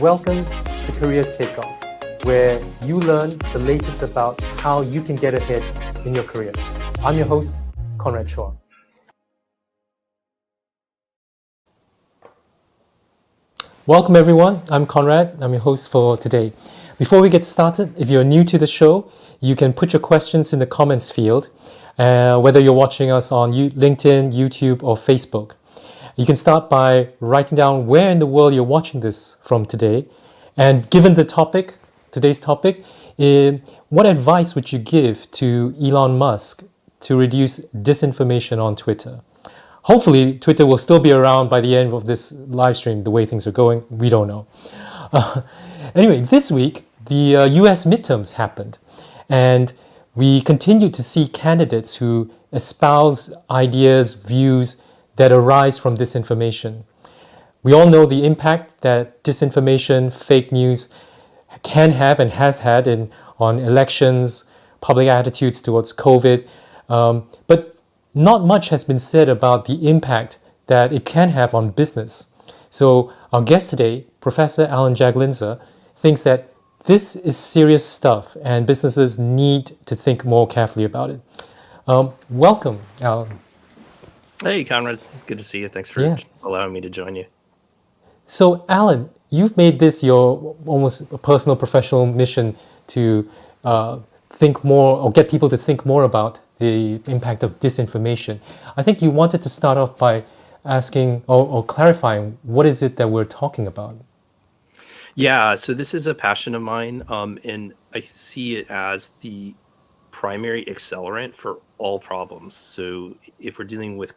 Welcome to Careers Takeoff, where you learn the latest about how you can get ahead in your career. I'm your host, Conrad Chua. Welcome everyone, I'm Conrad, I'm your host for today. Before we get started, if you're new to the show, you can put your questions in the comments field, whether you're watching us on LinkedIn, YouTube, or Facebook. You can start by writing down where in the world you're watching this from today. And given the topic, today's topic, what advice would you give to Elon Musk to reduce disinformation on Twitter? Hopefully, Twitter will still be around by the end of this live stream. The way things are going, we don't know. Anyway, this week, the US midterms happened. And we continue to see candidates who espouse ideas, views that arise from disinformation. We all know the impact that disinformation, fake news can have and has had on elections, public attitudes towards COVID. But not much has been said about the impact that it can have on business. So our guest today, Professor Alan Jagolinzer, thinks that this is serious stuff and businesses need to think more carefully about it. Welcome, Alan. Hey, Conrad. Good to see you. Thanks for allowing me to join you. So, Alan, you've made this your almost personal professional mission to think more or get people to think more about the impact of disinformation. I think you wanted to start off by asking or clarifying what is it that we're talking about? Yeah, so this is a passion of mine, and I see it as the primary accelerant for all problems. So if we're dealing with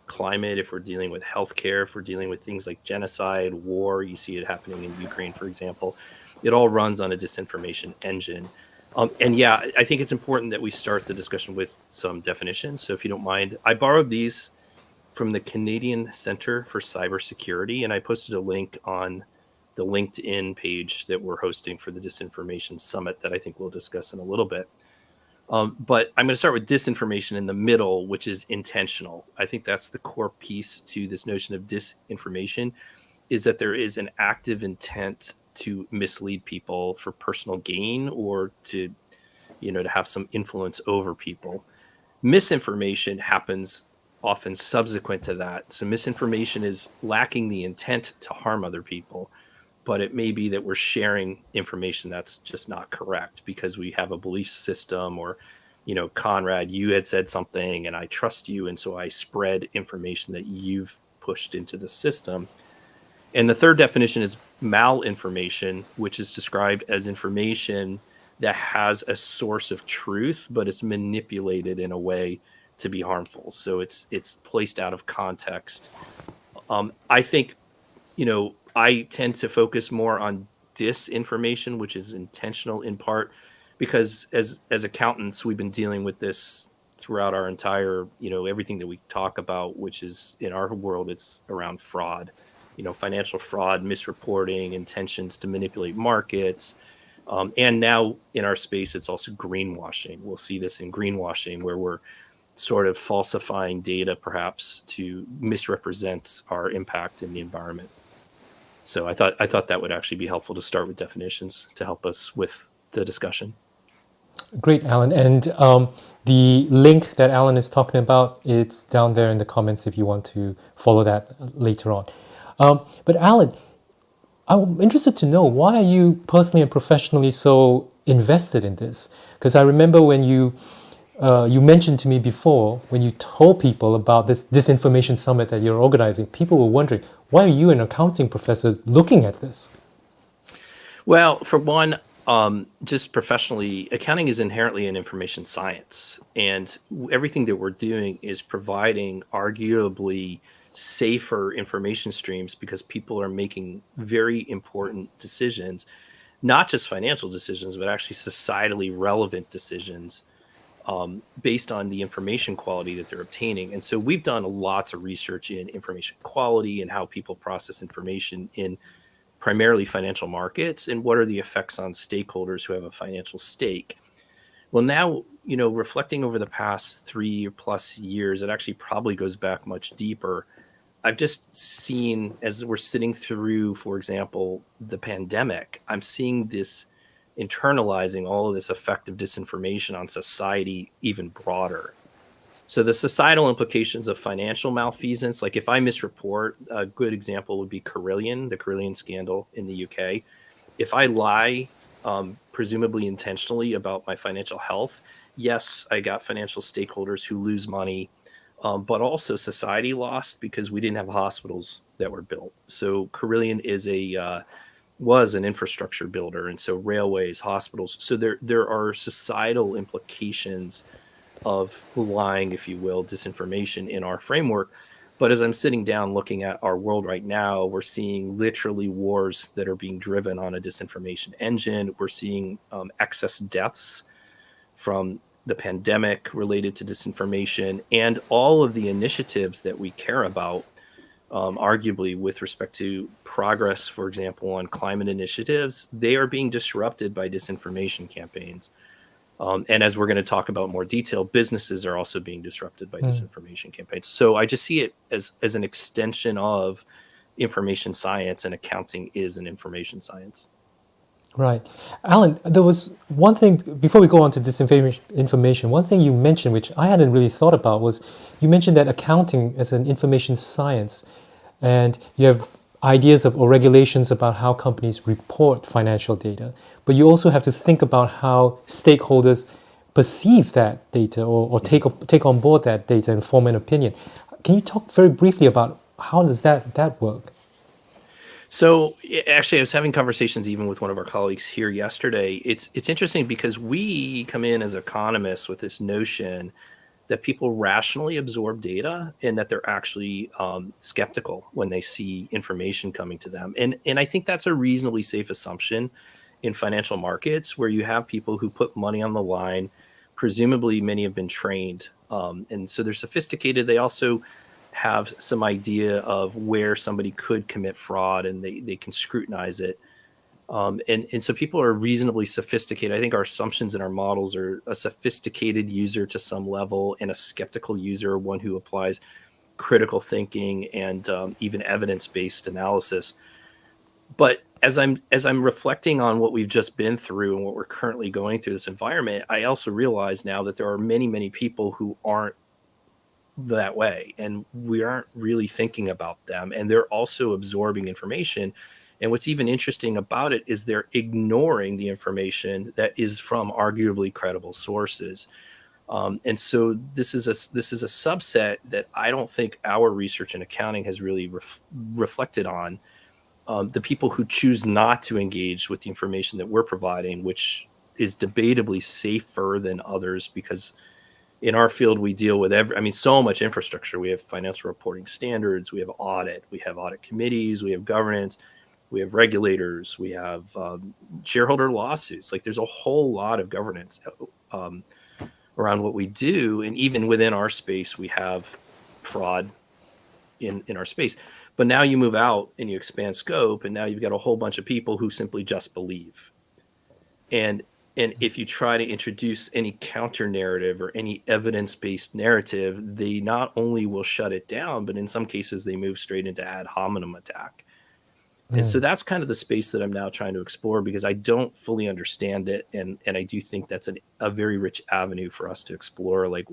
climate, if we're dealing with healthcare, if we're dealing with things like genocide, war, you see it happening in Ukraine, for example, it all runs on a disinformation engine. And yeah, I think it's important that we start the discussion with some definitions. So if you don't mind, I borrowed these from the Canadian Center for Cybersecurity, and I posted a link on the LinkedIn page that we're hosting for the Disinformation Summit that I think we'll discuss in a little bit. But I'm going to start with disinformation in the middle, which is intentional. I think that's the core piece to this notion of disinformation, is that there is an active intent to mislead people for personal gain or to have some influence over people. Misinformation happens often subsequent to that. So misinformation is lacking the intent to harm other people, but it may be that we're sharing information that's just not correct because we have a belief system or, Conrad, you had said something and I trust you. And so I spread information that you've pushed into the system. And the third definition is malinformation, which is described as information that has a source of truth, but it's manipulated in a way to be harmful. So it's placed out of context. I think, I tend to focus more on disinformation, which is intentional in part, because as accountants, we've been dealing with this throughout our entire, everything that we talk about, which is in our world, it's around fraud, financial fraud, misreporting, intentions to manipulate markets. And now in our space, it's also greenwashing. We'll see this in greenwashing where we're sort of falsifying data perhaps to misrepresent our impact in the environment. So I thought that would actually be helpful to start with definitions to help us with the discussion. Great, Alan. And the link that Alan is talking about, it's down there in the comments if you want to follow that later on. But Alan, I'm interested to know, why are you personally and professionally so invested in this? Because I remember when you mentioned to me before, when you told people about this disinformation summit that you're organizing, people were wondering, why are you, an accounting professor, looking at this? Well, for one, just professionally, accounting is inherently an information science. And everything that we're doing is providing arguably safer information streams because people are making very important decisions, not just financial decisions, but actually societally relevant decisions based on the information quality that they're obtaining. And so we've done lots of research in information quality and how people process information in primarily financial markets and what are the effects on stakeholders who have a financial stake. Well, now, reflecting over the past 3+ years, it actually probably goes back much deeper. I've just seen, as we're sitting through, for example, the pandemic, I'm seeing this internalizing all of this effect of disinformation on society even broader. So the societal implications of financial malfeasance, like if I misreport, a good example would be Carillion, the Carillion scandal in the UK. If I lie, presumably intentionally, about my financial health, yes, I got financial stakeholders who lose money, but also society lost because we didn't have hospitals that were built. So Carillion was an infrastructure builder, and so railways, hospitals. So there are societal implications of lying, if you will, disinformation in our framework. But as I'm sitting down looking at our world right now, we're seeing literally wars that are being driven on a disinformation engine. We're seeing excess deaths from the pandemic related to disinformation, and all of the initiatives that we care about, arguably with respect to progress, for example, on climate initiatives, they are being disrupted by disinformation campaigns. And as we're going to talk about more detail, businesses are also being disrupted by disinformation campaigns. So I just see it as an extension of information science, and accounting is an information science. Right. Alan, there was one thing, before we go on to disinformation, one thing you mentioned, which I hadn't really thought about, was you mentioned that accounting as an information science, and you have ideas of or regulations about how companies report financial data, but you also have to think about how stakeholders perceive that data or take on board that data and form an opinion. Can you talk very briefly about how does that work? So actually, I was having conversations even with one of our colleagues here yesterday. It's interesting because we come in as economists with this notion that people rationally absorb data, and that they're actually skeptical when they see information coming to them. And I think that's a reasonably safe assumption in financial markets, where you have people who put money on the line. Presumably, many have been trained, and so they're sophisticated. They also have some idea of where somebody could commit fraud, and they can scrutinize it. And so people are reasonably sophisticated. I think our assumptions and our models are a sophisticated user to some level, and a skeptical user, one who applies critical thinking and even evidence-based analysis. But as I'm reflecting on what we've just been through and what we're currently going through this environment, I also realize now that there are many people who aren't that way, and we aren't really thinking about them, and they're also absorbing information. And what's even interesting about it is they're ignoring the information that is from arguably credible sources. And so this is a subset that I don't think our research and accounting has really reflected on. The people who choose not to engage with the information that we're providing, which is debatably safer than others, because in our field, we deal with so much infrastructure. We have financial reporting standards, we have audit committees, we have governance, we have regulators, we have shareholder lawsuits. Like, there's a whole lot of governance around what we do. And even within our space, we have fraud in our space. But now you move out and you expand scope, and now you've got a whole bunch of people who simply just believe. And if you try to introduce any counter narrative or any evidence-based narrative, they not only will shut it down, but in some cases they move straight into ad hominem attack. And so that's kind of the space that I'm now trying to explore, because I don't fully understand it. And I do think that's a very rich avenue for us to explore. Like,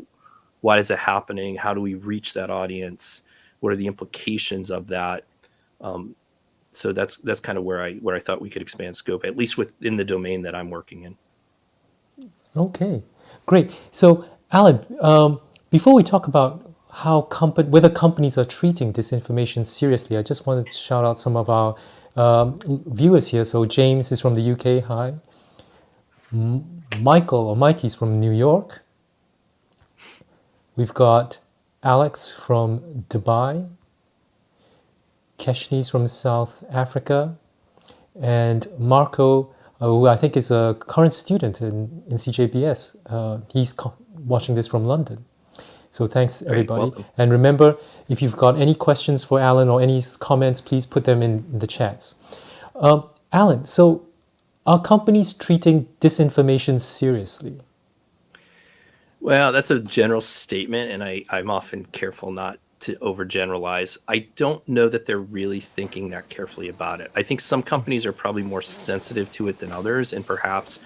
why is it happening? How do we reach that audience? What are the implications of that? So that's kind of where I thought we could expand scope, at least within the domain that I'm working in. Okay, great. So, Alan, before we talk about whether companies are treating disinformation seriously, I just wanted to shout out some of our viewers here. So, James is from the UK. Hi. Mikey's from New York. We've got Alex from Dubai. Keshni's from South Africa. And Marco, who I think is a current student in CJBS. He's watching this from London. So thanks, everybody. Welcome. And remember, if you've got any questions for Alan or any comments, please put them in the chats. Alan, so are companies treating disinformation seriously? Well, that's a general statement, and I'm often careful not to overgeneralize. I don't know that they're really thinking that carefully about it. I think some companies are probably more sensitive to it than others, and perhaps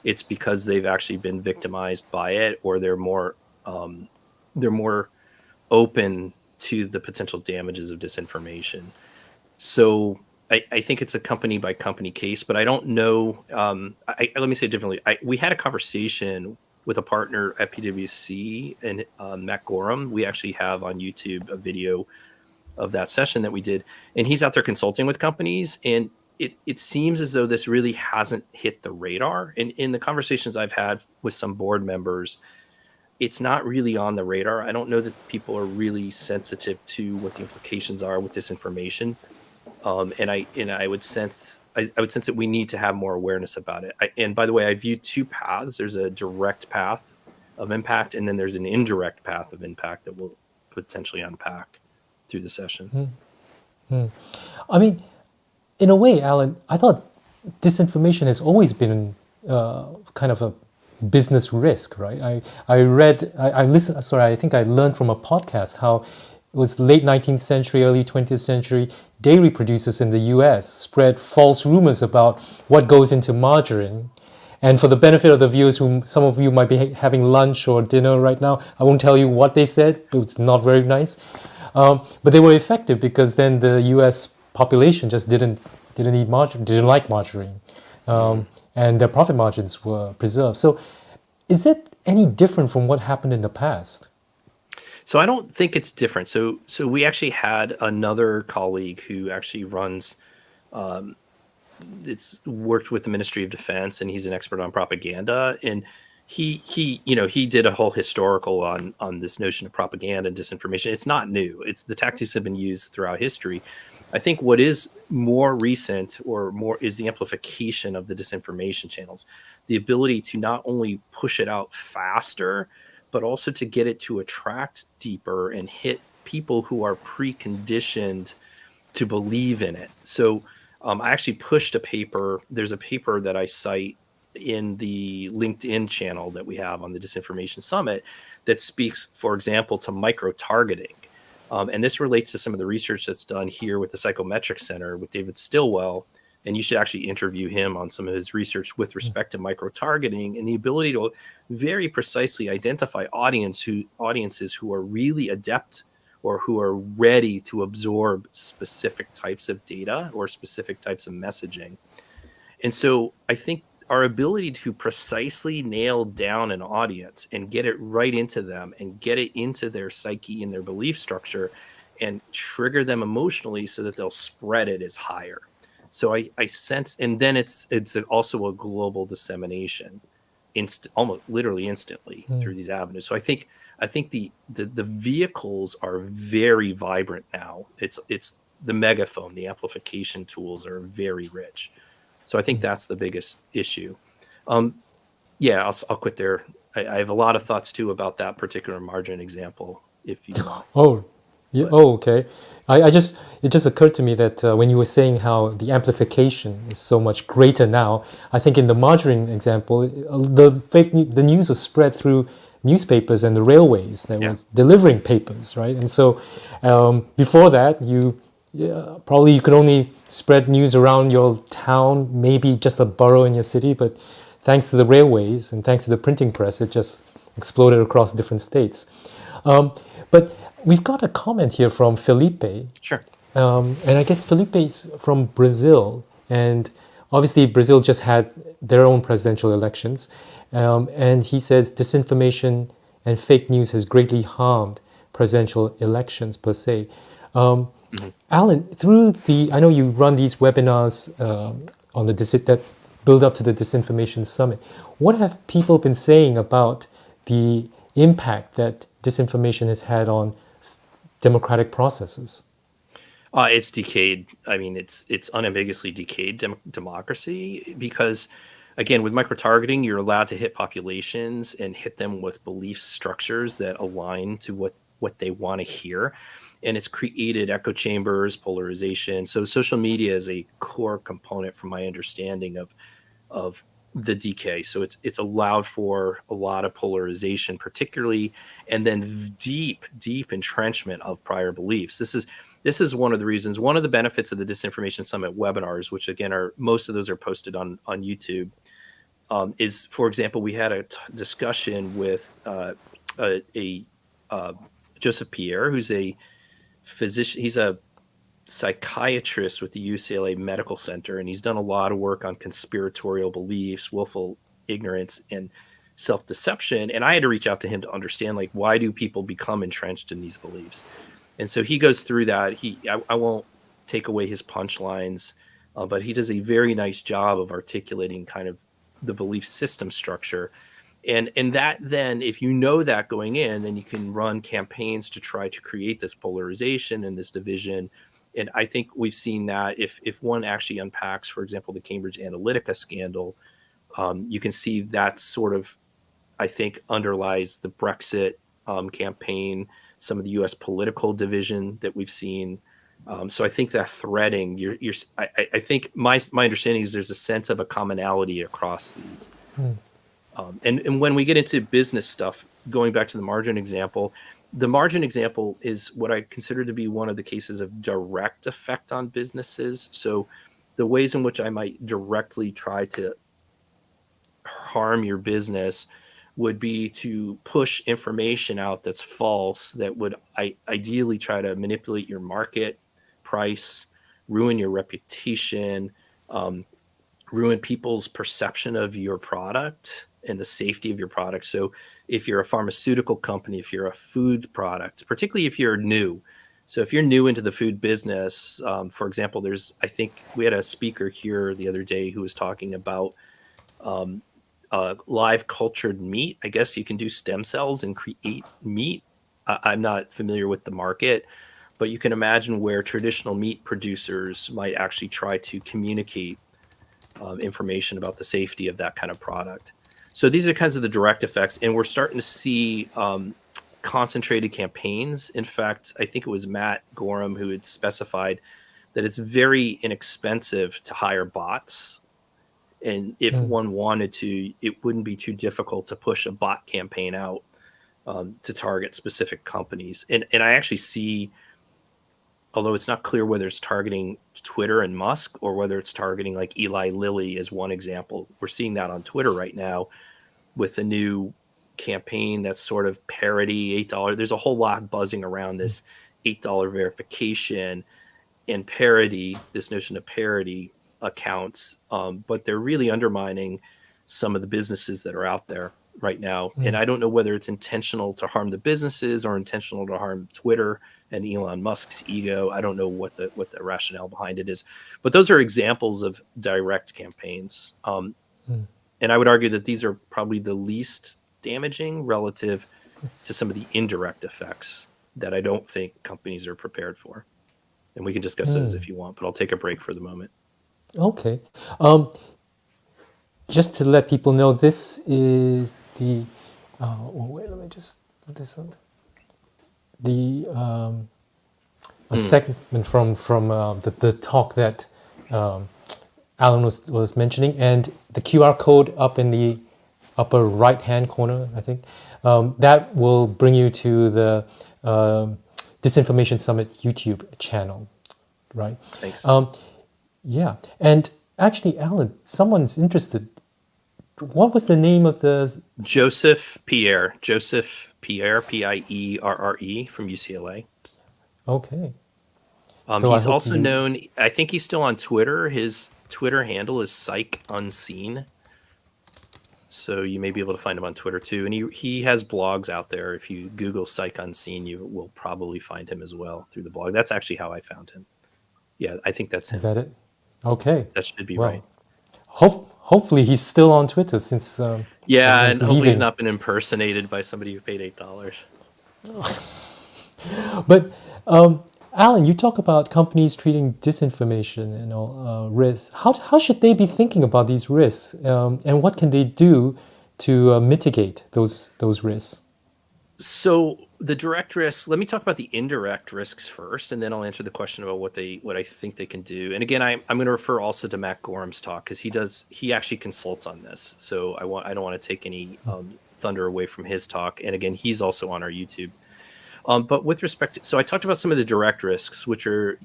it's because they've actually been victimized by it, or they're more open to the potential damages of disinformation. So I think it's a company by company case, but I don't know. Let me say it differently. We had a conversation with a partner at PwC and Matt Gorham. We actually have on YouTube a video of that session that we did, and he's out there consulting with companies, and it seems as though this really hasn't hit the radar. And in the conversations I've had with some board members, it's not really on the radar. I don't know that people are really sensitive to what the implications are with disinformation. And I would sense that we need to have more awareness about it. And by the way, I view two paths. There's a direct path of impact, and then there's an indirect path of impact that we'll potentially unpack through the session. I mean, in a way, Alan, I thought disinformation has always been kind of a business risk, right? I listened, sorry, I think I learned from a podcast how it was late 19th century, early 20th century, dairy producers in the US spread false rumors about what goes into margarine. And for the benefit of the viewers, whom some of you might be having lunch or dinner right now, I won't tell you what they said, but it's not very nice. But they were effective because then the US population just didn't eat margarine, didn't like margarine. And their profit margins were preserved. So is that any different from what happened in the past? So I don't think it's different. So we actually had another colleague who actually runs, it's worked with the Ministry of Defense, and he's an expert on propaganda. And he did a whole historical on this notion of propaganda and disinformation. It's not new. It's the tactics have been used throughout history. I think what is more recent or more is the amplification of the disinformation channels, the ability to not only push it out faster, but also to get it to attract deeper and hit people who are preconditioned to believe in it. So I actually pushed a paper. There's a paper that I cite in the LinkedIn channel that we have on the Disinformation Summit that speaks, for example, to micro-targeting. And this relates to some of the research that's done here with the Psychometric Center with David Stilwell. And you should actually interview him on some of his research with respect to micro-targeting and the ability to very precisely identify audiences who are really adept or who are ready to absorb specific types of data or specific types of messaging. And so I think our ability to precisely nail down an audience and get it right into them and get it into their psyche and their belief structure and trigger them emotionally so that they'll spread it is higher. So I sense, and then it's also a global dissemination, almost literally instantly through these avenues. So I think the vehicles are very vibrant now. It's the megaphone, the amplification tools are very rich. So I think that's the biggest issue. Yeah, I'll quit there. I have a lot of thoughts too about that particular margin example. If you want. Oh, yeah. Oh, okay. It just occurred to me that when you were saying how the amplification is so much greater now, I think in the margarine example, the news was spread through newspapers and the railways that was delivering papers, right? And so before that, probably you could only spread news around your town, maybe just a borough in your city, but thanks to the railways and thanks to the printing press, it just exploded across different states. But we've got a comment here from Felipe. Sure. And I guess Felipe is from Brazil. And obviously Brazil just had their own presidential elections. And he says disinformation and fake news has greatly harmed presidential elections per se. Alan, I know you run these webinars on that build up to the Disinformation Summit. What have people been saying about the impact that disinformation has had on democratic processes? It's decayed. I mean, it's unambiguously decayed democracy because, again, with micro-targeting, you're allowed to hit populations and hit them with belief structures that align to what they want to hear. And it's created echo chambers, polarization. So social media is a core component, from my understanding, of the decay. So it's allowed for a lot of polarization, particularly, and then deep entrenchment of prior beliefs. This is one of the reasons, one of the benefits of the Disinformation Summit webinars, which again are most of those are posted on YouTube, is, for example, we had a discussion with Joseph Pierre, who's a physician. He's a psychiatrist with the UCLA Medical Center, and he's done a lot of work on conspiratorial beliefs, willful ignorance, and self-deception. And I had to reach out to him to understand, like, why do people become entrenched in these beliefs? And so he goes through that. I won't take away his punchlines, but he does a very nice job of articulating kind of the belief system structure. And that then, if you know that going in, then you can run campaigns to try to create this polarization and this division. And I think we've seen that if one actually unpacks, for example, the Cambridge Analytica scandal, you can see that sort of, I think, underlies the Brexit campaign, some of the U.S. political division that we've seen. So I think that threading, I think my understanding is there's a sense of a commonality across these. And when we get into business stuff, going back to the margin example, the margin example is what I consider to be one of the cases of direct effect on businesses. So the ways in which I might directly try to harm your business would be to push information out that's false, that would ideally try to manipulate your market price, ruin your reputation, ruin people's perception of your product and the safety of your product. So if you're a pharmaceutical company, if you're a food product, particularly if you're new. So if you're new into the food business, for example, I think we had a speaker here the other day who was talking about live cultured meat. I guess you can do stem cells and create meat. I'm not familiar with the market, but you can imagine where traditional meat producers might actually try to communicate information about the safety of that kind of product. So these are kinds of the direct effects, and we're starting to see concentrated campaigns. In fact, I think it was Matt Gorham who had specified that it's very inexpensive to hire bots. And if one wanted to, it wouldn't be too difficult to push a bot campaign out to target specific companies. And I actually see, although it's not clear whether it's targeting Twitter and Musk or whether it's targeting like Eli Lilly as one example. We're seeing that on Twitter right now with the new campaign that's sort of parody, $8. There's a whole lot buzzing around this $8 verification and parody, this notion of parody accounts. But they're really undermining some of the businesses that are out there right now. And I don't know whether it's intentional to harm the businesses or intentional to harm Twitter and Elon Musk's ego. I don't know what the rationale behind it is, but those are examples of direct campaigns. And I would argue that these are probably the least damaging relative to some of the indirect effects that I don't think companies are prepared for. And we can discuss those if you want, but I'll take a break for the moment. Okay. Just to let people know, this is the. Wait, let me just put this on. The a segment from the talk that Alan was mentioning, and the QR code up in the upper right hand corner, I think, that will bring you to the Disinformation Summit YouTube channel, right? Thanks. Yeah, and actually, Alan, someone's interested. What was the name of the... Joseph Pierre, Pierre, from UCLA. Okay. So he's also known, I think he's still on Twitter. His Twitter handle is Psych Unseen. So you may be able to find him on Twitter too. And he has blogs out there. If you Google Psych Unseen, you will probably find him as well through the blog. That's actually how I found him. Yeah, I think that's him. Is that it? Okay. That should be right. Hopefully he's still on Twitter since... yeah, and hopefully he's not been impersonated by somebody who paid $8. But Alan, you talk about companies treating disinformation and risks. How should they be thinking about these risks, and what can they do to mitigate those risks? So the direct risks, let me talk about the indirect risks first, and then I'll answer the question about what I think they can do. And again, I'm going to refer also to Matt Gorham's talk, because he actually consults on this. So I don't want to take any thunder away from his talk. And again, he's also on our YouTube. But with respect to, so I talked about some of the direct risks, which are,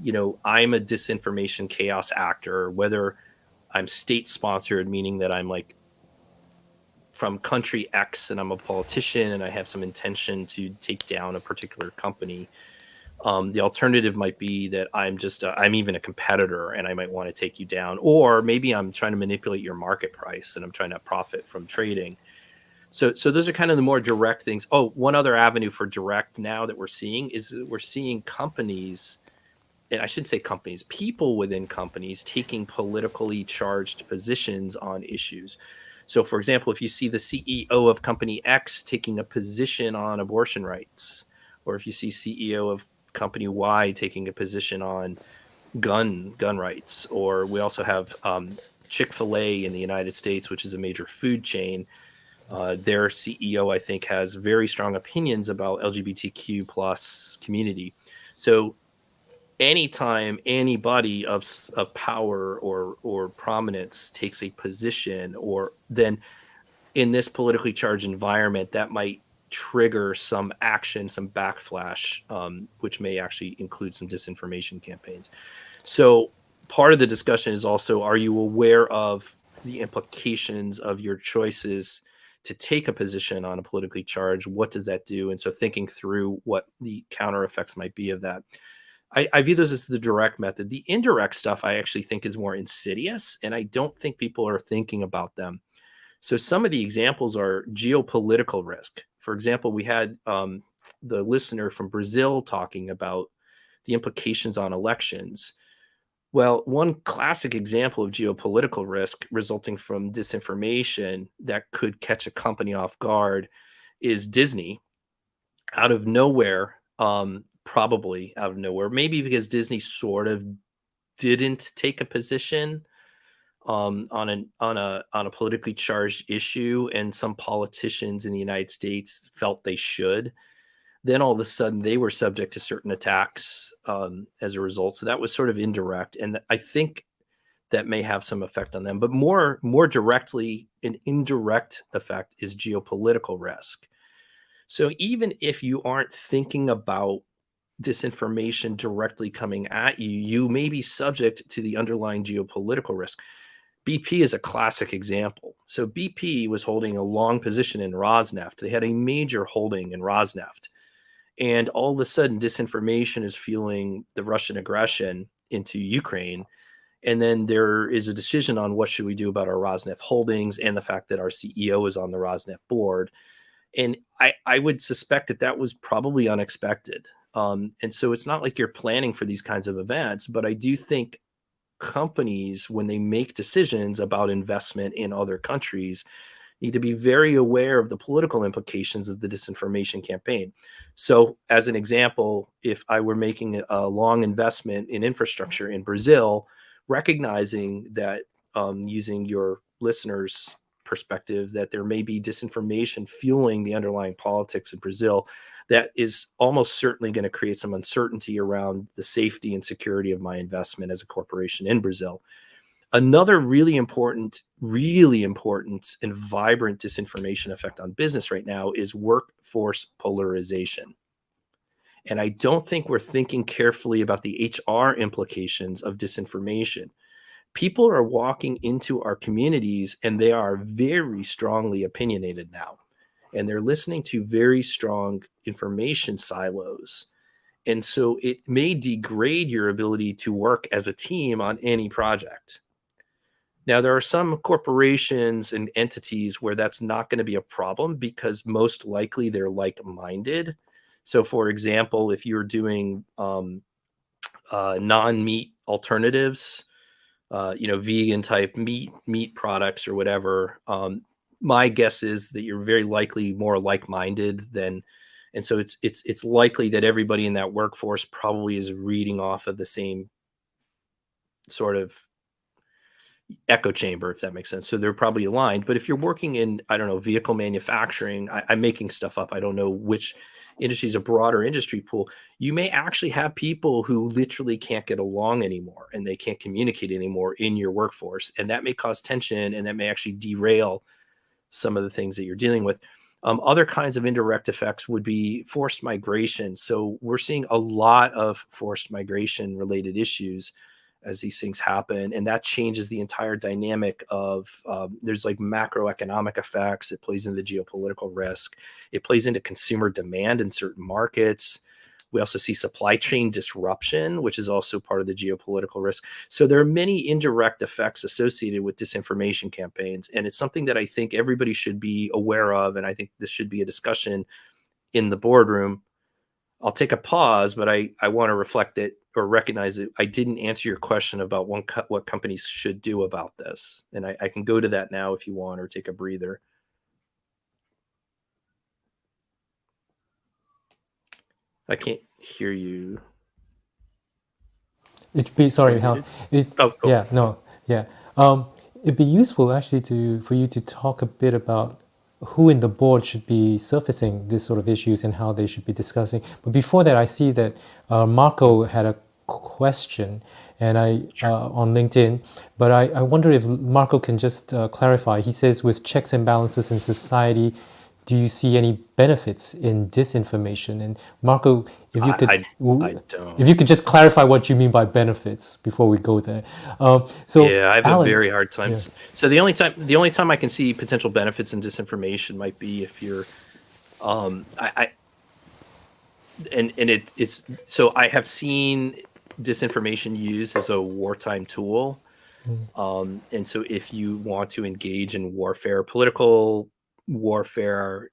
I'm a disinformation chaos actor, whether I'm state sponsored, meaning that I'm like from country X and I'm a politician and I have some intention to take down a particular company. The alternative might be that I'm even a competitor and I might want to take you down, or maybe I'm trying to manipulate your market price and I'm trying to profit from trading. So those are kind of the more direct things. Oh, one other avenue for direct now that we're seeing is we're seeing companies, and I shouldn't say companies, people within companies taking politically charged positions on issues. So, for example, if you see the CEO of company X taking a position on abortion rights, or if you see CEO of company Y taking a position on gun rights, or we also have Chick-fil-A in the United States, which is a major food chain. Their CEO, I think, has very strong opinions about LGBTQ plus community. So anytime anybody of power or prominence takes a position, or then in this politically charged environment, that might trigger some action, some backflash, which may actually include some disinformation campaigns. So part of the discussion is also, are you aware of the implications of your choices to take a position on a politically charged? What does that do? And so thinking through what the counter effects might be of that. I view those as the direct method. The indirect stuff I actually think is more insidious, and I don't think people are thinking about them. So some of the examples are geopolitical risk. For example, we had the listener from Brazil talking about the implications on elections. Well, one classic example of geopolitical risk resulting from disinformation that could catch a company off guard is Disney. Out of nowhere, probably out of nowhere, maybe because Disney sort of didn't take a position on a politically charged issue, and some politicians in the United States felt they should. Then all of a sudden, they were subject to certain attacks as a result. So that was sort of indirect, and I think that may have some effect on them. But more directly, an indirect effect is geopolitical risk. So even if you aren't thinking about disinformation directly coming at you, you may be subject to the underlying geopolitical risk. BP is a classic example. So BP was holding a long position in Rosneft. They had a major holding in Rosneft. And all of a sudden, disinformation is fueling the Russian aggression into Ukraine. And then there is a decision on what should we do about our Rosneft holdings, and the fact that our CEO is on the Rosneft board. And I would suspect that that was probably unexpected. And so it's not like you're planning for these kinds of events, but I do think companies, when they make decisions about investment in other countries, need to be very aware of the political implications of the disinformation campaign. So as an example, if I were making a long investment in infrastructure in Brazil, recognizing that using your listeners' perspective, that there may be disinformation fueling the underlying politics in Brazil, that is almost certainly going to create some uncertainty around the safety and security of my investment as a corporation in Brazil. Another really important and vibrant disinformation effect on business right now is workforce polarization. And I don't think we're thinking carefully about the HR implications of disinformation. People are walking into our communities and they are very strongly opinionated now. And they're listening to very strong information silos. And so it may degrade your ability to work as a team on any project. Now, there are some corporations and entities where that's not going to be a problem, because most likely they're like-minded. So, for example, if you're doing non-meat alternatives, vegan type meat products or whatever, my guess is that you're very likely more like-minded than, and so it's likely that everybody in that workforce probably is reading off of the same sort of echo chamber, if that makes sense. So they're probably aligned. But if you're working in, I don't know, vehicle manufacturing, I'm making stuff up. I don't know which industry is a broader industry pool, you may actually have people who literally can't get along anymore and they can't communicate anymore in your workforce. And that may cause tension, and that may actually derail some of the things that you're dealing with. Other kinds of indirect effects would be forced migration. So we're seeing a lot of forced migration related issues as these things happen, and that changes the entire dynamic of there's like macroeconomic effects. It plays into the geopolitical risk. It plays into consumer demand in certain markets. We also see supply chain disruption, which is also part of the geopolitical risk. So there are many indirect effects associated with disinformation campaigns, and it's something that I think everybody should be aware of, and I think this should be a discussion in the boardroom. I'll take a pause, but I want to reflect it or recognize that I didn't answer your question about what companies should do about this. And I can go to that now if you want, or take a breather. I can't hear you. It'd be sorry, Hal. Cool. Yeah, no, yeah. It'd be useful actually for you to talk a bit about who in the board should be surfacing this sort of issues and how they should be discussing. But before that, I see that Marco had a question, and on LinkedIn. But I wonder if Marco can just clarify. He says, with checks and balances in society, do you see any benefits in disinformation? And Marco, if you could, I don't. if you could just clarify what you mean by benefits before we go there. So yeah, I have Alan, a very hard time. Yeah. So the only time I can see potential benefits in disinformation might be if you're, it's so I have seen disinformation used as a wartime tool. And so if you want to engage in warfare, political warfare,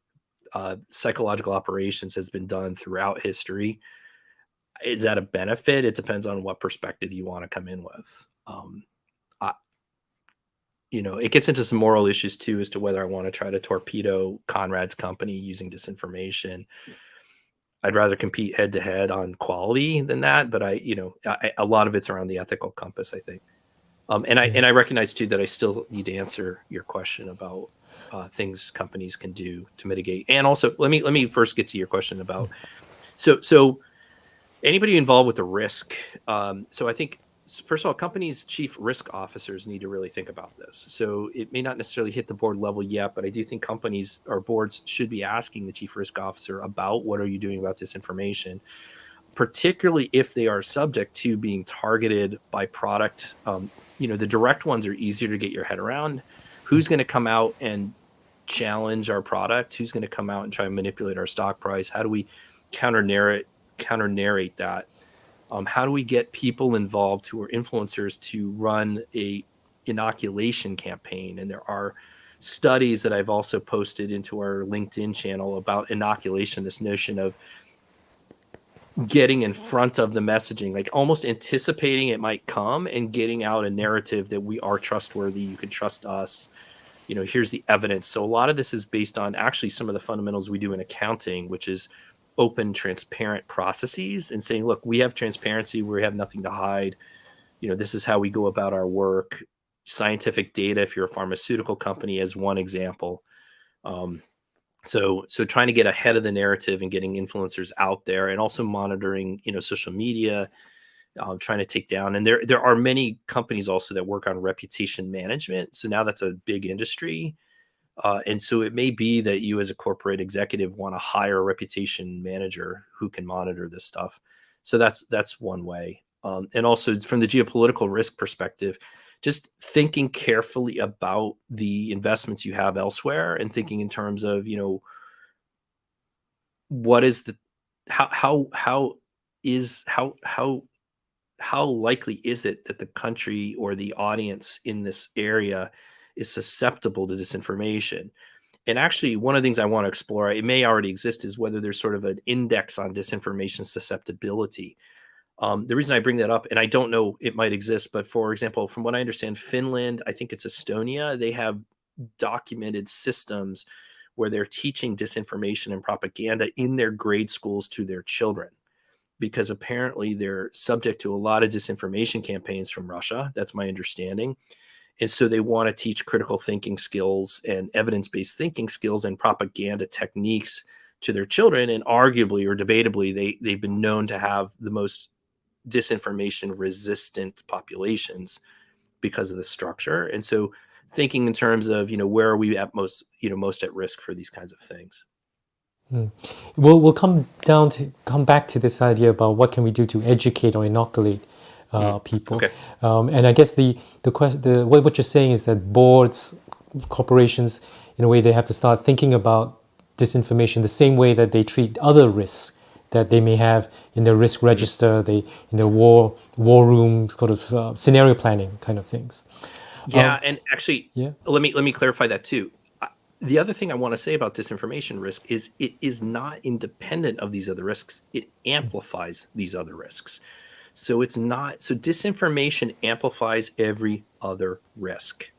psychological operations has been done throughout history. Is that a benefit? It depends on what perspective you want to come in with. It gets into some moral issues too, as to whether I want to try to torpedo Conrad's company using disinformation. I'd rather compete head to head on quality than that, but a lot of it's around the ethical compass, I think. And I recognize too that I still need to answer your question about things companies can do to mitigate. And also, let me first get to your question about so anybody involved with the risk. So I think, first of all, companies' chief risk officers need to really think about this. So it may not necessarily hit the board level yet, but I do think companies or boards should be asking the chief risk officer about what are you doing about disinformation, particularly if they are subject to being targeted by product. The direct ones are easier to get your head around. Who's going to come out and challenge our product? Who's going to come out and try and manipulate our stock price? How do we counter narrate that? How do we get people involved who are influencers to run a inoculation campaign? And there are studies that I've also posted into our LinkedIn channel about inoculation, this notion of getting in front of the messaging, like almost anticipating it might come and getting out a narrative that we are trustworthy, you can trust us, here's the evidence. So a lot of this is based on actually some of the fundamentals we do in accounting, which is open, transparent processes, and saying, look, we have transparency, we have nothing to hide. This is how we go about our work. Scientific data, if you're a pharmaceutical company, as one example. So trying to get ahead of the narrative and getting influencers out there, and also monitoring, social media, trying to take down. And there are many companies also that work on reputation management. So now that's a big industry. And so it may be that you as a corporate executive want to hire a reputation manager who can monitor this stuff. So that's one way. And also from the geopolitical risk perspective, just thinking carefully about the investments you have elsewhere, and thinking in terms of, what is the, how likely is it that the country or the audience in this area is susceptible to disinformation? And actually, one of the things I want to explore, it may already exist, is whether there's sort of an index on disinformation susceptibility. The reason I bring that up, and I don't know, it might exist, but for example, from what I understand, Finland, I think it's Estonia, they have documented systems where they're teaching disinformation and propaganda in their grade schools to their children, because apparently they're subject to a lot of disinformation campaigns from Russia. That's my understanding. And so they want to teach critical thinking skills and evidence-based thinking skills and propaganda techniques to their children, and arguably or debatably, they've been known to have the most disinformation resistant populations because of the structure. And so thinking in terms of, where are we at most at risk for these kinds of things. We'll come back to this idea about what can we do to educate or inoculate people. Okay. And I guess the question, what you're saying is that boards, corporations, in a way, they have to start thinking about disinformation the same way that they treat other risks that they may have in their risk register, in their war room sort of scenario planning kind of things. Yeah, and actually, let me clarify that too. The other thing I want to say about disinformation risk is it is not independent of these other risks. It amplifies these other risks. So disinformation amplifies every other risk.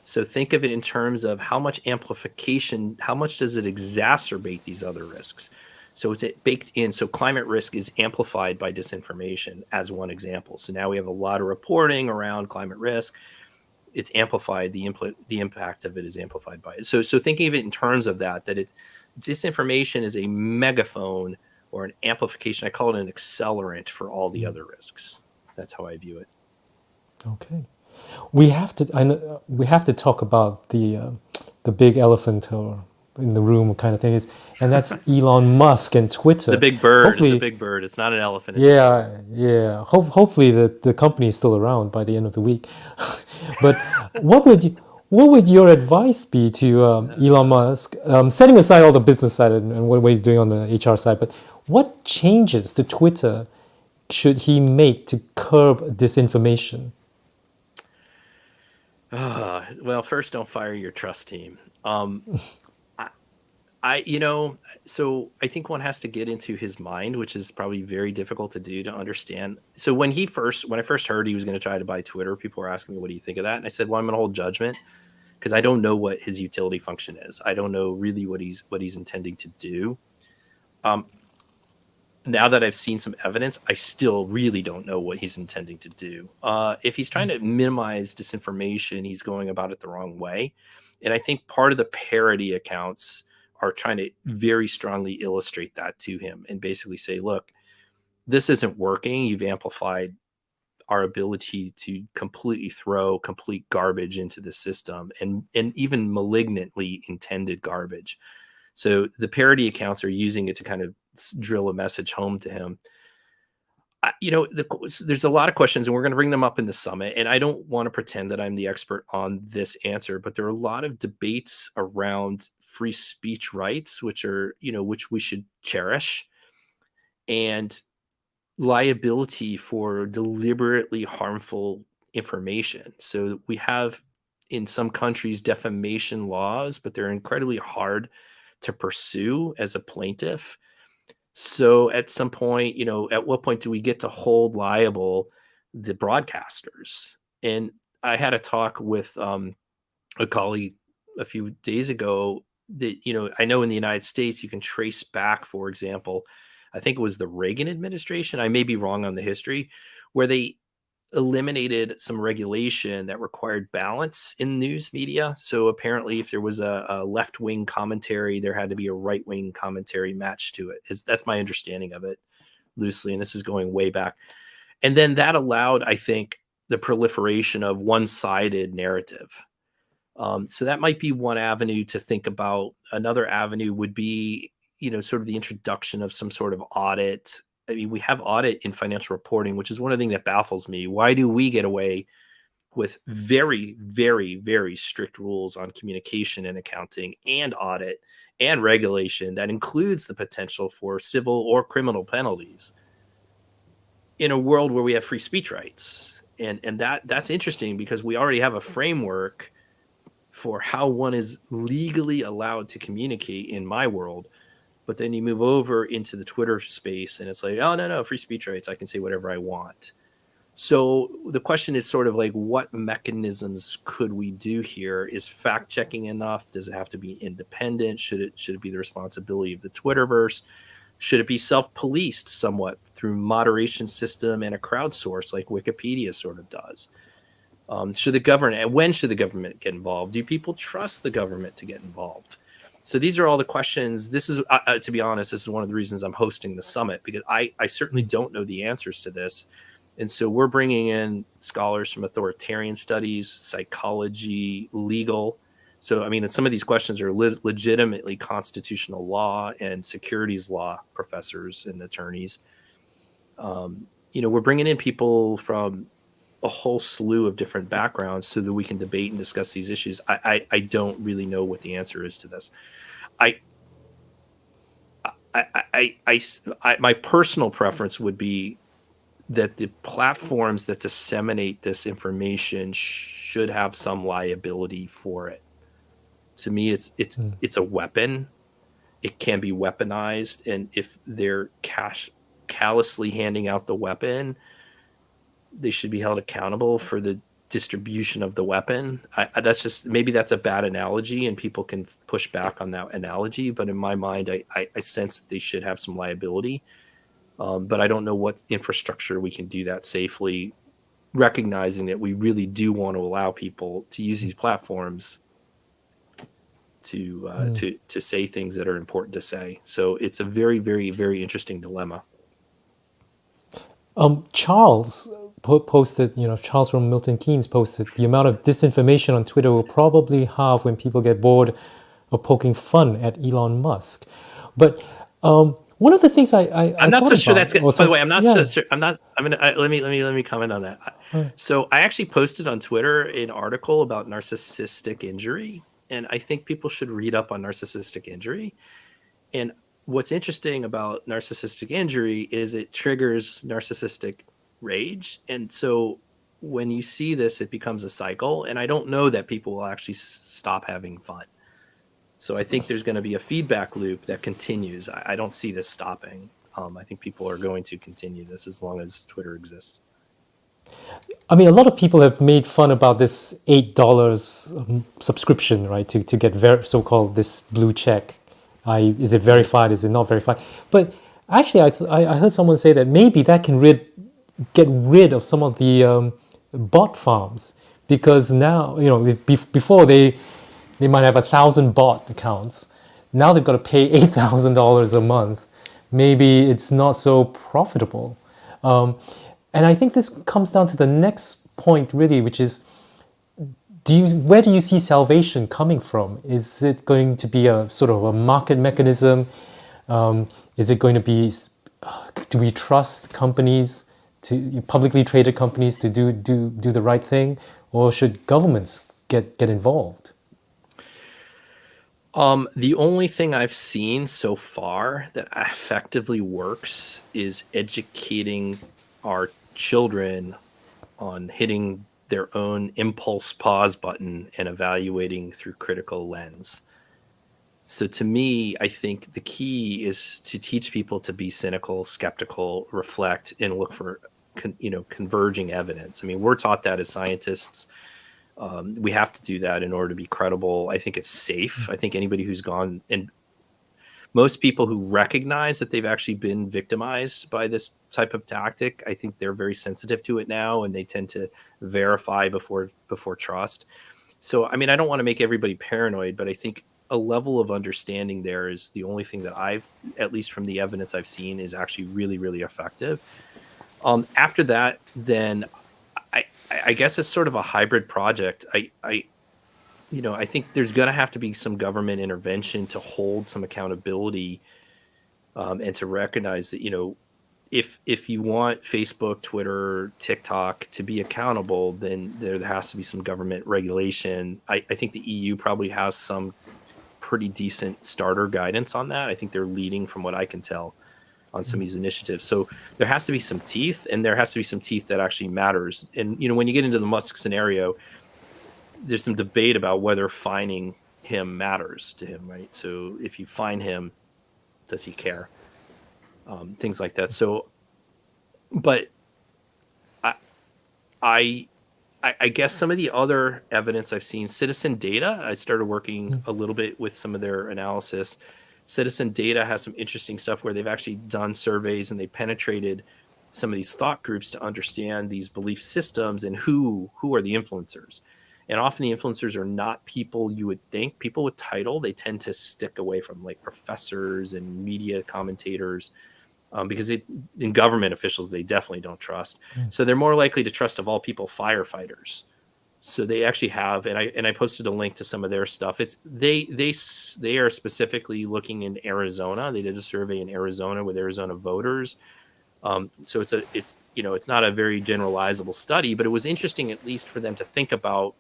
So think of it in terms of how much amplification, how much does it exacerbate these other risks? So it's baked in. So climate risk is amplified by disinformation as one example. So now we have a lot of reporting around climate risk. It's amplified. The impact of it is amplified by it. So thinking of it in terms of that disinformation is a megaphone or an amplification. I call it an accelerant for all the other risks. That's how I view it. Okay, we have to talk about the big elephant or in the room kind of thing and that's Elon Musk and Twitter. The big bird. Hopefully, the big bird. It's not an elephant. Yeah. Hopefully the company is still around by the end of the week. But what would your advice be to Elon Musk, setting aside all the business side and what he's doing on the HR side, but what changes to Twitter should he make to curb disinformation? Well, first, don't fire your trust team. So I think one has to get into his mind, which is probably very difficult to do, to understand. So when I first heard he was going to try to buy Twitter, people were asking me, what do you think of that? And I said, well, I'm going to hold judgment because I don't know what his utility function is. I don't know really what he's intending to do. Now that I've seen some evidence, I still really don't know what he's intending to do. If he's trying to minimize disinformation, he's going about it the wrong way. And I think part of the parody accounts are trying to very strongly illustrate that to him and basically say, look, this isn't working. You've amplified our ability to completely throw complete garbage into the system and even malignantly intended garbage. So the parody accounts are using it to kind of drill a message home to him. There's a lot of questions, and we're going to bring them up in the summit. And I don't want to pretend that I'm the expert on this answer, but there are a lot of debates around free speech rights, which we should cherish, and liability for deliberately harmful information. So we have in some countries defamation laws, but they're incredibly hard to pursue as a plaintiff. So at some point, at what point do we get to hold liable the broadcasters? And I had a talk with a colleague a few days ago that, I know in the United States, you can trace back, for example, I think it was the Reagan administration. I may be wrong on the history, where they eliminated some regulation that required balance in news media. So apparently if there was a left-wing commentary, there had to be a right-wing commentary matched to it. That's my understanding of it loosely. And this is going way back. And then that allowed, I think, the proliferation of one-sided narrative. So that might be one avenue to think about. Another avenue would be, sort of the introduction of some sort of audit. I mean, we have audit in financial reporting, which is one of the things that baffles me. Why do we get away with very, very, very strict rules on communication and accounting and audit and regulation that includes the potential for civil or criminal penalties in a world where we have free speech rights? And that's interesting because we already have a framework for how one is legally allowed to communicate in my world. But then you move over into the Twitter space and it's like, oh, no, free speech rights. I can say whatever I want. So the question is sort of like, what mechanisms could we do here? Is fact checking enough? Does it have to be independent? Should it be the responsibility of the Twitterverse? Should it be self-policed somewhat through moderation system and a crowdsource like Wikipedia sort of does? When should the government get involved? Do people trust the government to get involved? So these are all the questions. This is, to be honest, this is one of the reasons I'm hosting the summit, because I certainly don't know the answers to this. And so we're bringing in scholars from authoritarian studies, psychology, legal. So, I mean, some of these questions are legitimately constitutional law and securities law professors and attorneys. We're bringing in people from a whole slew of different backgrounds so that we can debate and discuss these issues. I don't really know what the answer is to this. My personal preference would be that the platforms that disseminate this information should have some liability for it. To me, it's a weapon. It can be weaponized, and if they're callously handing out the weapon, they should be held accountable for the distribution of the weapon. Maybe that's a bad analogy, and people can push back on that analogy. But in my mind, I sense that they should have some liability. But I don't know what infrastructure we can do that safely, recognizing that we really do want to allow people to use these platforms to say things that are important to say. So it's a very, very, very interesting dilemma. Charles posted, Charles from Milton Keynes posted, the amount of disinformation on Twitter will probably halve when people get bored of poking fun at Elon Musk. But one of the things I'm not so sure that's good. By the way, I'm not so sure. I'm not. I'm gonna let me comment on that. So I actually posted on Twitter an article about narcissistic injury, and I think people should read up on narcissistic injury. And what's interesting about narcissistic injury is it triggers narcissistic rage. And so when you see this, it becomes a cycle. And I don't know that people will actually stop having fun. So I think there's going to be a feedback loop that continues. I don't see this stopping. I think people are going to continue this as long as Twitter exists. I mean, a lot of people have made fun about this $8 subscription, right, to get so-called this blue check. Is it verified? Is it not verified? But actually, I heard someone say that maybe that can get rid of some of the bot farms, because now, before they might have 1,000 bot accounts. Now they've got to pay $8,000 a month. Maybe it's not so profitable. And I think this comes down to the next point, really, which is, where do you see salvation coming from? Is it going to be a sort of a market mechanism? Is it going to be, do we trust companies, publicly traded companies, to do the right thing? Or should governments get involved? The only thing I've seen so far that effectively works is educating our children on hitting their own impulse pause button and evaluating through critical lens. So to me, I think the key is to teach people to be cynical, skeptical, reflect, and look for, converging evidence. I mean, we're taught that as scientists. We have to do that in order to be credible. I think it's safe. I think anybody who's gone, and most people who recognize that they've actually been victimized by this type of tactic, I think they're very sensitive to it now, and they tend to verify before trust. So, I mean, I don't want to make everybody paranoid, but I think a level of understanding there is the only thing that I've, at least from the evidence I've seen, is actually really, really effective. After that, then I guess it's sort of a hybrid project. I think there's going to have to be some government intervention to hold some accountability, and to recognize that, if you want Facebook, Twitter, TikTok to be accountable, then there has to be some government regulation. I think the EU probably has some pretty decent starter guidance on that. I think they're leading, from what I can tell, on some of these initiatives. So there has to be some teeth, and there has to be some teeth that actually matters. And, when you get into the Musk scenario, there's some debate about whether fining him matters to him, right? So if you fine him, does he care? Things like that. So, but I guess some of the other evidence I've seen, Citizen Data, I started working a little bit with some of their analysis. Citizen Data has some interesting stuff where they've actually done surveys and they penetrated some of these thought groups to understand these belief systems and who are the influencers. And often the influencers are not people you would think. People with title, they tend to stick away from, like professors and media commentators, because in government officials, they definitely don't trust. So they're more likely to trust, of all people, firefighters. So they actually have, and I posted a link to some of their stuff. It's they are specifically looking in Arizona. They did a survey in Arizona with Arizona voters. So it's not a very generalizable study, but it was interesting, at least for them to think about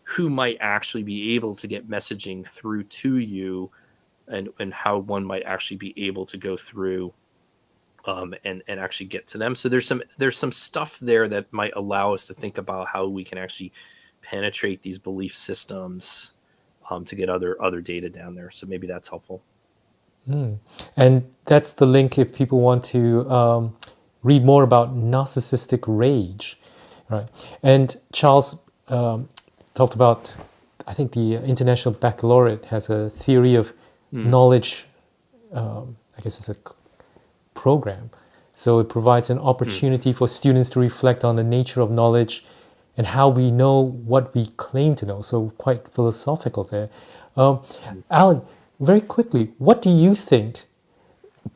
who might actually be able to get messaging through to you, and how one might actually be able to go through, and actually get to them. So there's some stuff there that might allow us to think about how we can actually penetrate these belief systems, to get other data down there. So maybe that's helpful. And that's the link if people want to read more about narcissistic rage, right? And Charles talked about, I think the International Baccalaureate has a theory of knowledge. I guess it's a program. So it provides an opportunity for students to reflect on the nature of knowledge and how we know what we claim to know. So quite philosophical there. Alan, very quickly, what do you think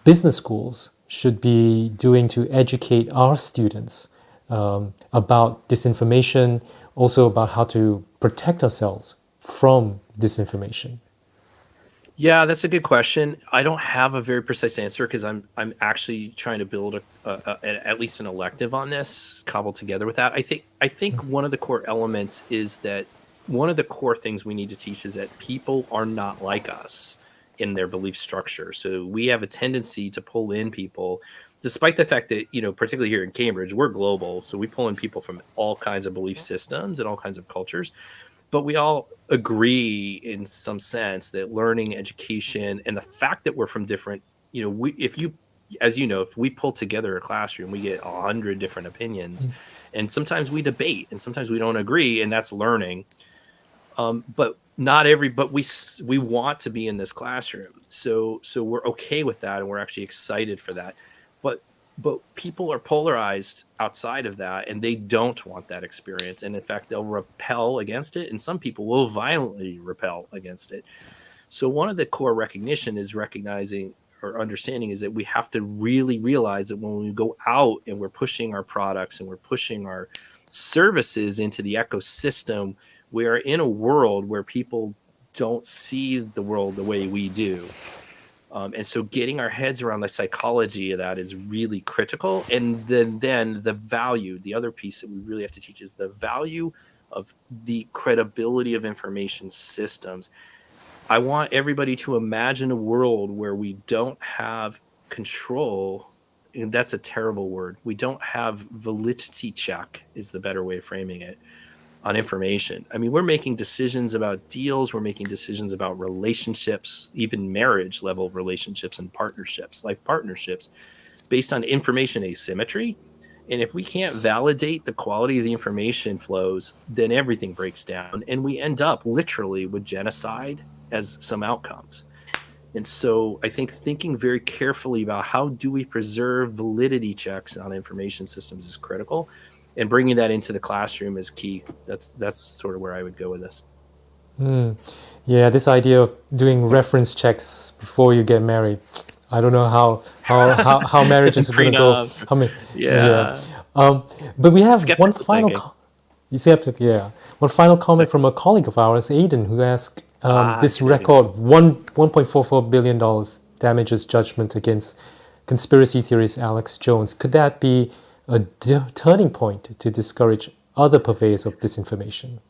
business schools should be doing to educate our students about disinformation, also about how to protect ourselves from disinformation? Yeah, that's a good question. I don't have a very precise answer, because I'm actually trying to build at least an elective on this, cobbled together with that. I think one of the core elements is that one of the core things we need to teach is that people are not like us in their belief structure. So we have a tendency to pull in people, despite the fact that, particularly here in Cambridge, we're global. So we pull in people from all kinds of belief systems and all kinds of cultures. But we all agree in some sense that learning, education, and the fact that we're from different, if we pull together a classroom, we get 100 different opinions, and sometimes we debate, and sometimes we don't agree, and that's learning. But we want to be in this classroom, so we're okay with that, and we're actually excited for that. But people are polarized outside of that, and they don't want that experience. And in fact, they'll repel against it. And some people will violently repel against it. So one of the core recognition is recognizing or understanding is that we have to really realize that when we go out and we're pushing our products and we're pushing our services into the ecosystem, we are in a world where people don't see the world the way we do. And so getting our heads around the psychology of that is really critical. And then the value, the other piece that we really have to teach is the value of the credibility of information systems. I want everybody to imagine a world where we don't have control. And that's a terrible word. We don't have validity check is the better way of framing it on information. I mean, we're making decisions about deals. We're making decisions about relationships, even marriage level relationships and partnerships, life partnerships, based on information asymmetry. And if we can't validate the quality of the information flows, then everything breaks down. And we end up literally with genocide as some outcomes. And so I think thinking very carefully about how do we preserve validity checks on information systems is critical. And bringing that into the classroom is key. That's sort of where I would go with this. Yeah, this idea of doing reference checks before you get married. I don't know how marriages are going to go. How many? Yeah. But we have one Skeptical final. thinking. One final comment from a colleague of ours, Aidan, who asked, this good record $1.44 billion damages judgment against conspiracy theorist Alex Jones. Could that be a turning point to discourage other purveyors of disinformation?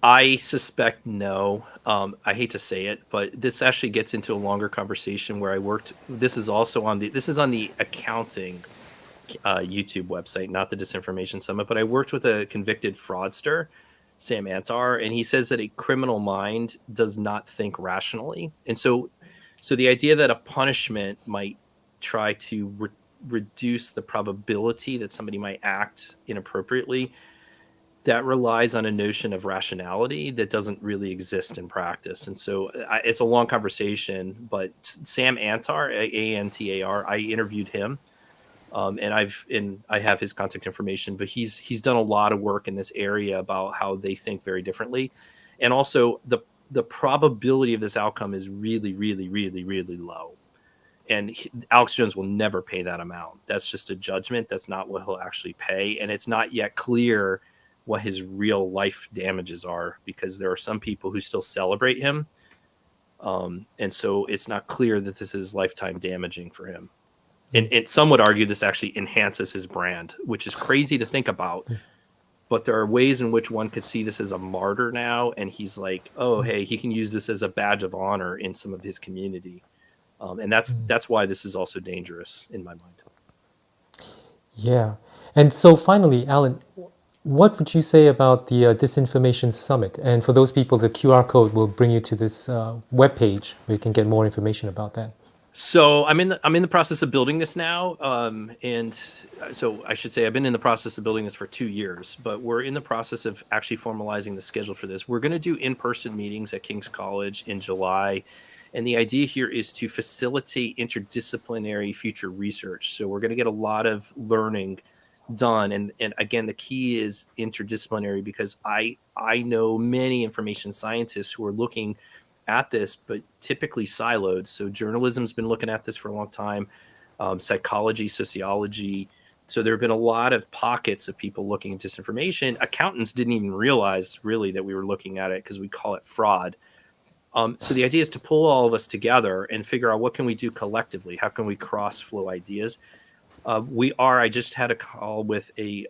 I suspect no. I hate to say it, but this actually gets into a longer conversation where I worked. This is on the accounting YouTube website, not the Disinformation Summit. But I worked with a convicted fraudster, Sam Antar, and he says that a criminal mind does not think rationally, and so the idea that a punishment might try to reduce the probability that somebody might act inappropriately, that relies on a notion of rationality that doesn't really exist in practice. And so it's a long conversation, but Sam Antar, Antar, I interviewed him And I have his contact information, but he's done a lot of work in this area about how they think very differently, and also the probability of this outcome is really, really, really, really low. And Alex Jones will never pay that amount. That's just a judgment. That's not what he'll actually pay, and it's not yet clear what his real life damages are, because there are some people who still celebrate him, and so it's not clear that this is lifetime damaging for him. And some would argue this actually enhances his brand, which is crazy to think about. But there are ways in which one could see this as a martyr now. And he's like, oh, hey, he can use this as a badge of honor in some of his community. And that's why this is also dangerous in my mind. Yeah. And so finally, Alan, what would you say about the Disinformation Summit? And for those people, the QR code will bring you to this webpage where you can get more information about that. So I'm in the process of building this now, and so I should say I've been in the process of building this for 2 years, but we're in the process of actually formalizing the schedule for this. We're going to do in-person meetings at King's College in July, and the idea here is to facilitate interdisciplinary future research. So we're going to get a lot of learning done, and again, the key is interdisciplinary, because I know many information scientists who are looking at this, but typically siloed. So journalism's been looking at this for a long time, psychology, sociology. So there have been a lot of pockets of people looking at disinformation. Accountants didn't even realize really that we were looking at it, because we call it fraud. So the idea is to pull all of us together and figure out what can we do collectively. How can we cross flow ideas? I just had a call with a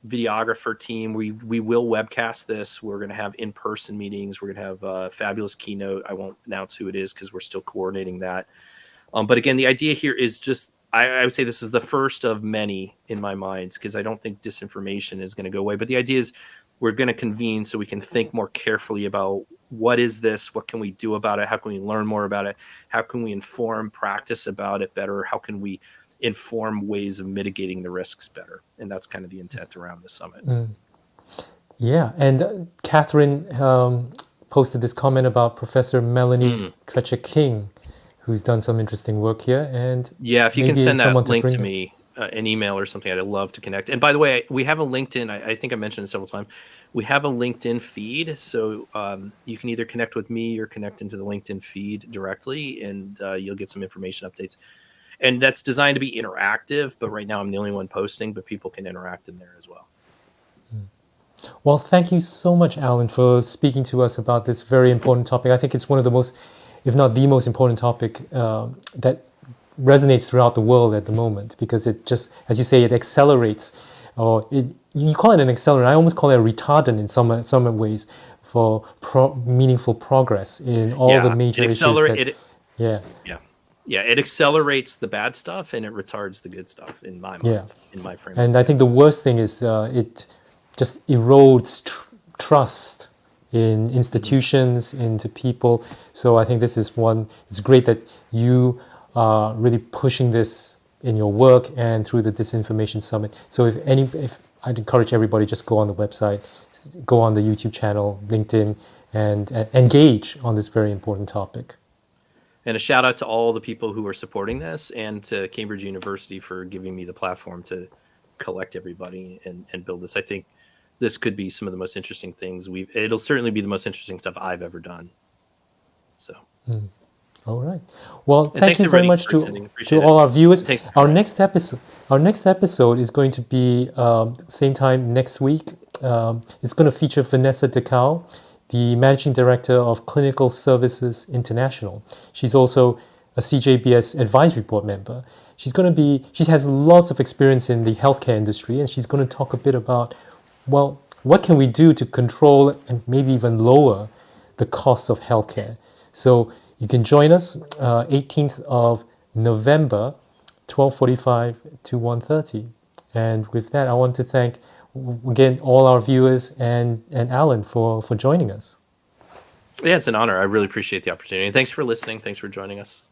videographer team. We will webcast this. We're going to have in-person meetings. We're going to have a fabulous keynote. I won't announce who it is because we're still coordinating that. But again, the idea here is just, I would say this is the first of many in my mind, because I don't think disinformation is going to go away. But the idea is we're going to convene so we can think more carefully about what is this? What can we do about it? How can we learn more about it? How can we inform practice about it better? How can we inform ways of mitigating the risks better? And that's kind of the intent around the summit. Yeah, and Catherine posted this comment about Professor Melanie Trecher-King, who's done some interesting work here. And yeah, if you can send that link to her. me, an email or something, I'd love to connect. And by the way, we have a LinkedIn. I think I mentioned it several times. We have a LinkedIn feed, so you can either connect with me or connect into the LinkedIn feed directly, and you'll get some information updates. And that's designed to be interactive, but right now I'm the only one posting, but people can interact in there as well. Well, thank you so much, Alan, for speaking to us about this very important topic. I think it's one of the most, if not the most important topic that resonates throughout the world at the moment, because it just, as you say, it accelerates, or you call it an accelerant. I almost call it a retardant in some ways for meaningful progress in all the major issues. Yeah, it accelerates the bad stuff and it retards the good stuff in my mind, in my framework. And I think the worst thing is it just erodes trust in institutions, into people. So I think this is one, it's great that you are really pushing this in your work and through the Disinformation Summit. So if I'd encourage everybody, just go on the website, go on the YouTube channel, LinkedIn, and engage on this very important topic. And a shout out to all the people who are supporting this, and to Cambridge University for giving me the platform to collect everybody and build this. I think this could be some of the most interesting things it'll certainly be the most interesting stuff I've ever done. So. All right. Well, thank you very much to all our viewers. Thanks. Our next episode is going to be same time next week. It's going to feature Vanessa Decau, the Managing Director of Clinical Services International. She's also a CJBS Advisory Board member. She has lots of experience in the healthcare industry, and she's going to talk a bit about, well, what can we do to control and maybe even lower the costs of healthcare? So you can join us 18th of November, 12:45 to 1:30. And with that, I want to thank again all our viewers and Alan for joining us. Yeah, it's an honor. I really appreciate the opportunity. Thanks for listening. Thanks for joining us.